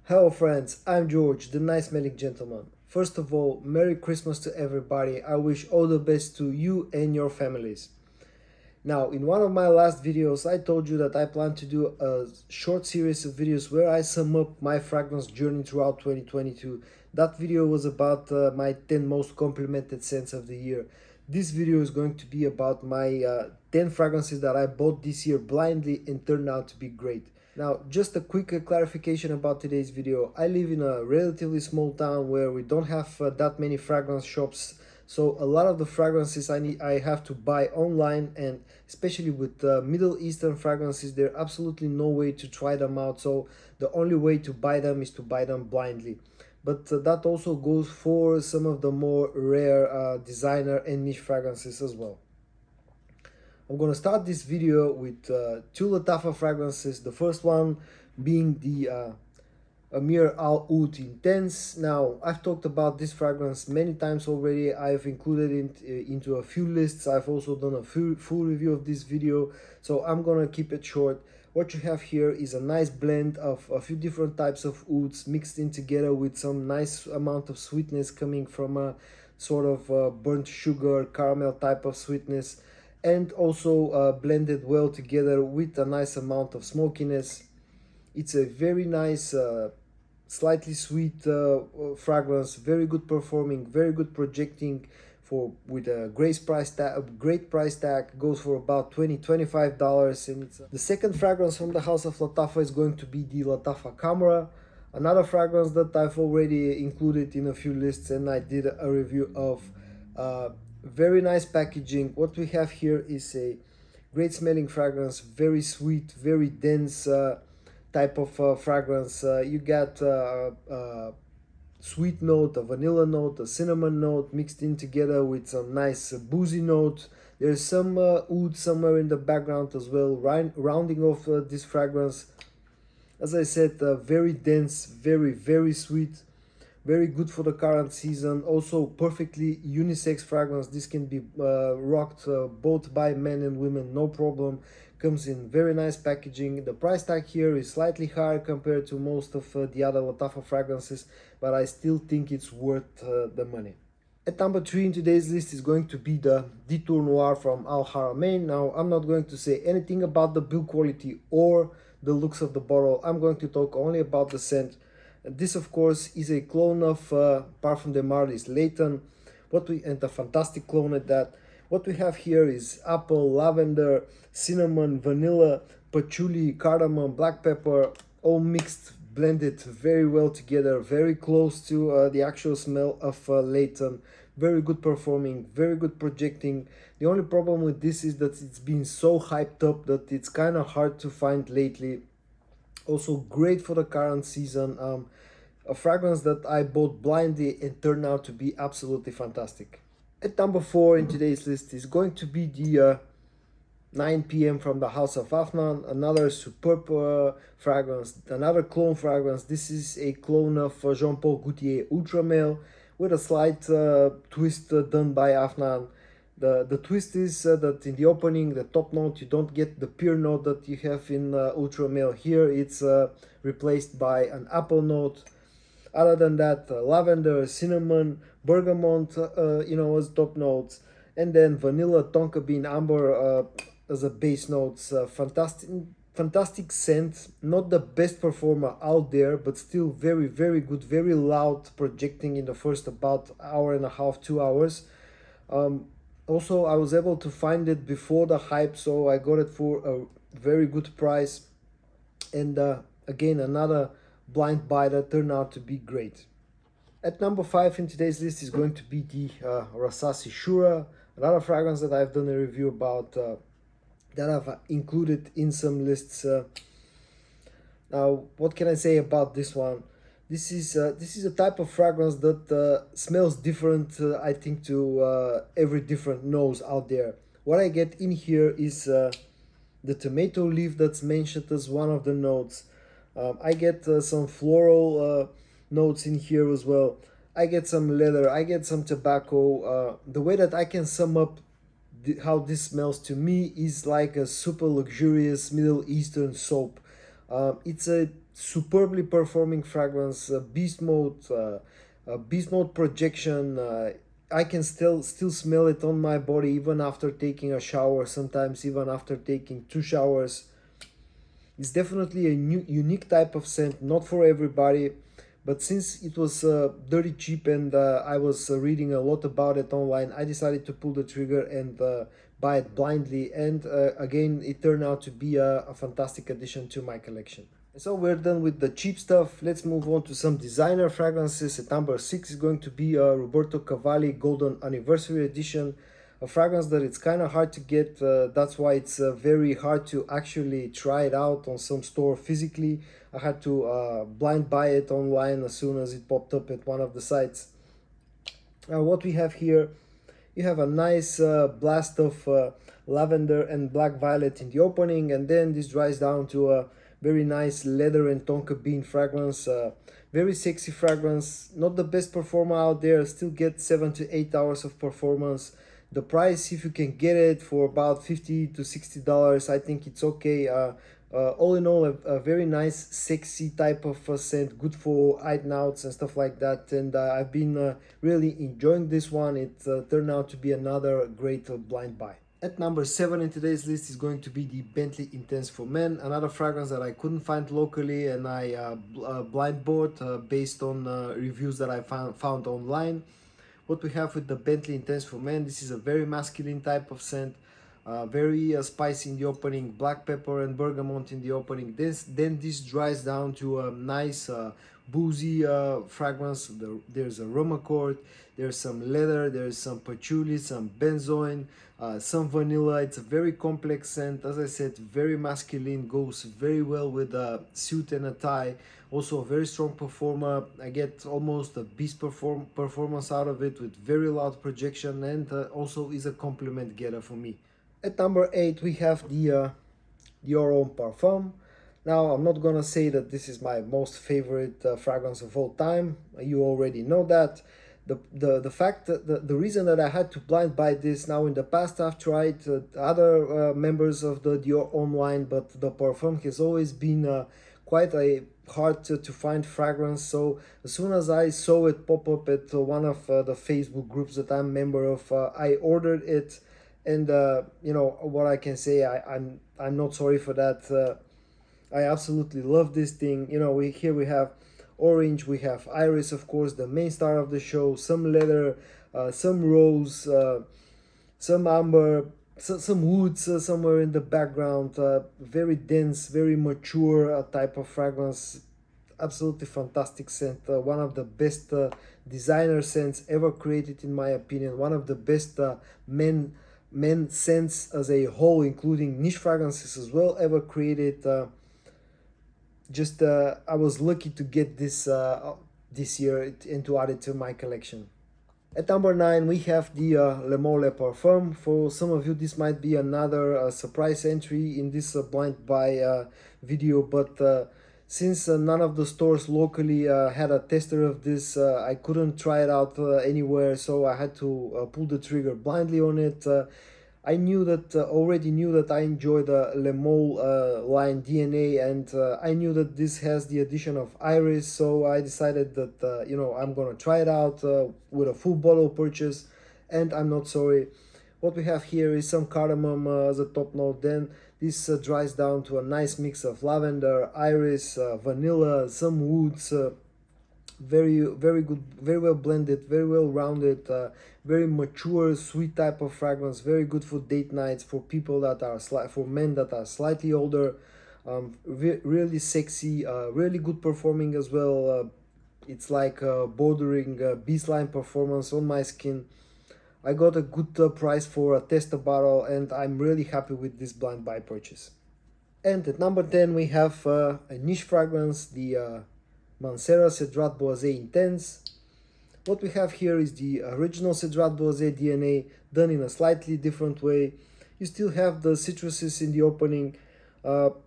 Hello friends, I'm George, the nice smelling gentleman. First of all, Merry Christmas to everybody. I wish all the best to you and your families. Now, in one of my last videos, I told you that I plan to do a short series of videos where I sum up my fragrance journey throughout 2022. That video was about my 10 most complimented scents of the year. This video is going to be about my 10 fragrances that I bought this year blindly and turned out to be great. Now, just a quick clarification about today's video. I live in a relatively small town where we don't have that many fragrance shops, so a lot of the fragrances I have to buy online, and especially with Middle Eastern fragrances, there's absolutely no way to try them out, so the only way to buy them is to buy them blindly. But that also goes for some of the more rare designer and niche fragrances as well. I'm gonna start this video with two Lattafa fragrances. The first one being the Amir Al Oud Intense. Now, I've talked about this fragrance many times already. I've included it into a few lists. I've also done a full review of this video, so I'm gonna keep it short. What you have here is a nice blend of a few different types of ouds mixed in together with some nice amount of sweetness coming from a sort of burnt sugar, caramel type of sweetness, and also blended well together with a nice amount of smokiness. It's a very nice, slightly sweet fragrance, very good performing, very good projecting for with a great price tag. Goes for about $25. And it's the second fragrance from the house of Lattafa is going to be the Lattafa Camera, another fragrance that I've already included in a few lists and I did a review of. Very nice packaging. What we have here is a great smelling fragrance, very sweet, very dense type of fragrance. You got sweet note, a vanilla note, a cinnamon note mixed in together with some nice boozy note. There's some oud somewhere in the background as well, rounding off this fragrance. As I said, very dense, very sweet, very good for the current season. Also perfectly unisex fragrance. This can be rocked both by men and women, no problem. Comes in very nice packaging. The price tag here is slightly higher compared to most of the other Lattafa fragrances, but I still think it's worth the money. At number 3 in today's list is going to be the Detour Noir from Al Haramain. Now, I'm not going to say anything about the build quality or the looks of the bottle. I'm going to talk only about the scent. This, of course, is a clone of Parfum de Marly's Layton, and a fantastic clone at that. What we have here is apple, lavender, cinnamon, vanilla, patchouli, cardamom, black pepper, all mixed, blended very well together, very close to the actual smell of Layton. Very good performing, very good projecting. The only problem with this is that it's been so hyped up that it's kind of hard to find lately. Also great for the current season. A fragrance that I bought blindly and turned out to be absolutely fantastic. At number 4 in today's list is going to be the 9 p.m. from the House of Afnan, another superb fragrance, another clone fragrance. This is a clone of Jean Paul Gaultier Ultra Male with a slight twist done by Afnan. The twist is that in the opening, the top note, you don't get the pure note that you have in Ultra Male. Here it's replaced by an apple note. Other than that, lavender, cinnamon, bergamot, as top notes, and then vanilla, tonka bean, amber as a base notes. Fantastic scent. Not the best performer out there, but still very good, very loud, projecting in the first about hour and a half, 2 hours. Also, I was able to find it before the hype, so I got it for a very good price. And again, another blind buy that turned out to be great. At number 5 in today's list is going to be the Rassasi Shura, another fragrance that I've done a review about, that I've included in some lists. Now, what can I say about this one? This is a type of fragrance that smells different, I think, to every different nose out there. What I get in here is the tomato leaf that's mentioned as one of the notes. I get some floral notes in here as well. I get some leather, I get some tobacco. The way that I can sum up how this smells to me is like a super luxurious Middle Eastern soap. It's a superbly performing fragrance, beast mode projection. I can still smell it on my body even after taking a shower, sometimes even after taking 2 showers. It's definitely a new unique type of scent, not for everybody, but since it was dirty cheap and I was reading a lot about it online, I decided to pull the trigger and buy it blindly. And again, it turned out to be a fantastic addition to my collection. So we're done with the cheap stuff. Let's move on to some designer fragrances. At number 6 is going to be Roberto Cavalli Golden Anniversary Edition, a fragrance that it's kind of hard to get. That's why it's very hard to actually try it out on some store physically. I had to blind buy it online as soon as it popped up at one of the sites. What we have here, you have a nice blast of lavender and black violet in the opening, and then this dries down to a very nice leather and tonka bean fragrance. Very sexy fragrance, not the best performer out there, still get 7 to 8 hours of performance. The price, if you can get it for about $50 to $60, I think it's okay. All in all, a very nice sexy type of scent, good for night outs and stuff like that, and I've been really enjoying this one. It turned out to be another great blind buy. At number 7 in today's list is going to be the Bentley Intense for Men, another fragrance that I couldn't find locally and I blind bought based on reviews that I found online. What we have with the Bentley Intense for Men, this is a very masculine type of scent, very spicy in the opening, black pepper and bergamot in the opening. Then this dries down to a nice boozy fragrance. There's aromacord, there's some leather, there's some patchouli, some benzoin, some vanilla. It's a very complex scent. As I said, very masculine, goes very well with a suit and a tie. Also a very strong performer. I get almost a beast performance out of it with very loud projection, and also is a compliment getter for me. At number 8 we have the Dior Homme Parfum. Now, I'm not gonna say that this is my most favorite fragrance of all time. You already know that. The fact that the reason that I had to blind buy this, now in the past I've tried other members of the Dior Homme line, but the Parfum has always been quite a hard to find fragrance. So as soon as I saw it pop up at one of the Facebook groups that I'm a member of, I ordered it. And you know what I can say, I'm not sorry for that. I absolutely love this thing. You know, we have orange, we have iris, of course, the main star of the show, some leather, some rose, some amber, some woods somewhere in the background. Very dense, very mature type of fragrance. Absolutely fantastic scent. One of the best designer scents ever created, in my opinion. One of the best men scents as a whole, including niche fragrances as well, ever created. I was lucky to get this this year and to add it to my collection. At number 9 we have the Le Mot Le Parfum. For some of you this might be another surprise entry in this blind buy video, but since none of the stores locally had a tester of this, I couldn't try it out anywhere, so I had to pull the trigger blindly on it. I already knew that I enjoy the Le Mot line DNA, and I knew that this has the addition of iris, so I decided that you know, I'm gonna try it out with a full bottle purchase, and I'm not sorry. What we have here is some cardamom as a top note. Then this dries down to a nice mix of lavender, iris, vanilla, some woods. Very good, very well blended, very well rounded, very mature, sweet type of fragrance. Very good for date nights, for people that are for men that are slightly older. Really sexy, really good performing as well. It's like bordering beastline performance on my skin. I got a good price for a tester bottle, and I'm really happy with this blind buy purchase. And at number 10 we have a niche fragrance, the Mancera Cedrat Boisé Intense. What we have here is the original Cedrat Boisé DNA done in a slightly different way. You still have the citruses in the opening.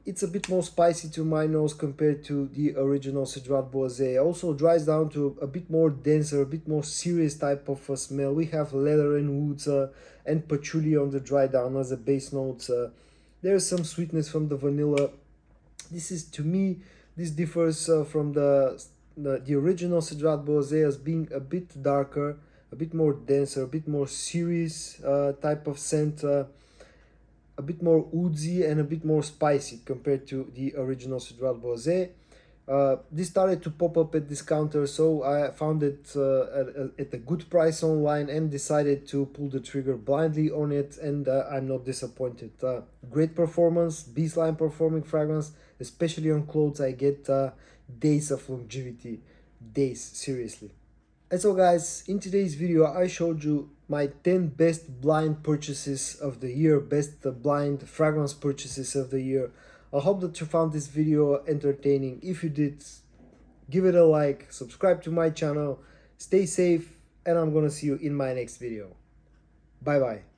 It's a bit more spicy to my nose compared to the original Cedrat Boisé. Also dries down to a bit more denser, a bit more serious type of smell. We have leather and woods and patchouli on the dry down as a base notes. There's some sweetness from the vanilla. This is, to me, This differs from the original Cedrat Boisé as being a bit darker, a bit more denser, a bit more serious type of scent, a bit more woodsy and a bit more spicy compared to the original Cedrat Boisé. This started to pop up at discounter, so I found it at a good price online and decided to pull the trigger blindly on it, and I'm not disappointed. Great performance, baseline performing fragrance, especially on clothes. I get days of longevity, days, seriously. And so guys, in today's video I showed you my 10 best blind purchases of the year, best blind fragrance purchases of the year. I hope that you found this video entertaining. If you did, give it a like, subscribe to my channel, stay safe, and I'm gonna see you in my next video. Bye bye.